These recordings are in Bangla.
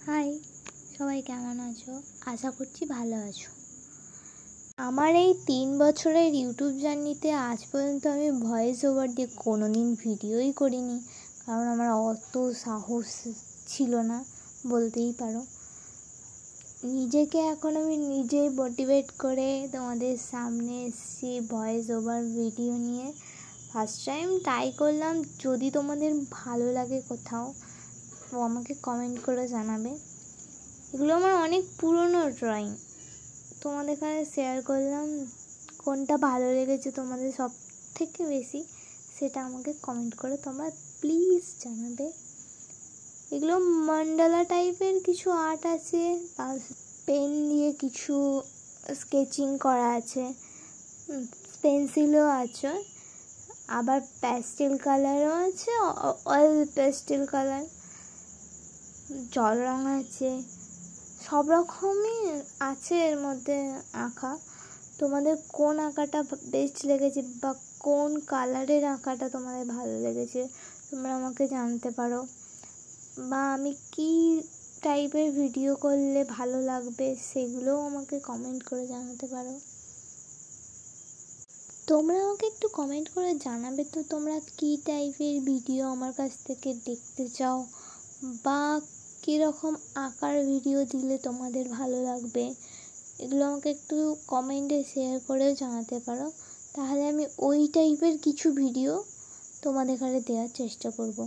হাই, সবাই কেমন আছো? আশা করছি ভালো আছো। আমার এই 3 বছরের ইউটিউব জার্নিতে আজ পর্যন্ত আমি ভয়েস ওভার দিয়ে কোনো দিন ভিডিওই করিনি, কারণ আমার অত সাহস ছিল না বলতেই পারো। নিজেকে এখন আমি নিজেই মোটিভেট করে তোমাদের সামনে এসেছি ভয়েস ওভার ভিডিও নিয়ে। ফার্স্ট টাইম ট্রাই করলাম। যদি তোমাদের ভালো লাগে কোথাও তো আমাকে কমেন্ট করে জানাবে। এগুলো আমার অনেক পুরনো ড্রয়িং, তোমাদের এখানে শেয়ার করলাম। কোনটা ভালো লেগেছে তোমাদের সব থেকে বেশি সেটা আমাকে কমেন্ট করে তোমরা প্লিজ জানাবে। এগুলো মান্ডালা টাইপের কিছু আর্ট আছে, তার পেন দিয়ে কিছু স্কেচিং করা আছে, পেন্সিলও আছে, আবার প্যাস্টেল কালারও আছে, অয়েল প্যাস্টেল কালার, জল রঙ আছে, সব রকমই আছে এর মধ্যে আঁকা। তোমাদের কোন আঁকাটা বেস্ট লেগেছে বা কোন কালারের আঁকাটা তোমাদের ভালো লেগেছে তোমরা আমাকে জানতে পারো, বা আমি কী টাইপের ভিডিও করলে ভালো লাগবে সেগুলোও আমাকে কমেন্ট করে জানাতে পারো। তোমরা আমাকে একটু কমেন্ট করে জানাবে তো তোমরা কী টাইপের ভিডিও আমার কাছ থেকে দেখতে চাও, বা কীরকম আঁকার ভিডিও দিলে তোমাদের ভালো লাগবে। এগুলো আমাকে একটু কমেন্টে শেয়ার করেও জানাতে পারো, তাহলে আমি ওই টাইপের কিছু ভিডিও তোমাদের এখানে দেওয়ার চেষ্টা করব।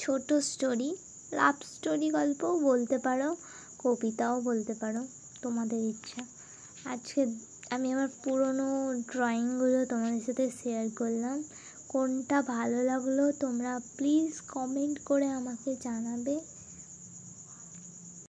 ছোট স্টোরি, লাভ স্টোরি গল্পও বলতে পারো, কবিতাও বলতে পারো, তোমাদের ইচ্ছা। আজকে আমি আমার পুরনো ড্রয়িংগুলো তোমাদের সাথে শেয়ার করলাম। কোনটা ভালো লাগলো তোমরা প্লিজ কমেন্ট করে আমাকে জানাবে।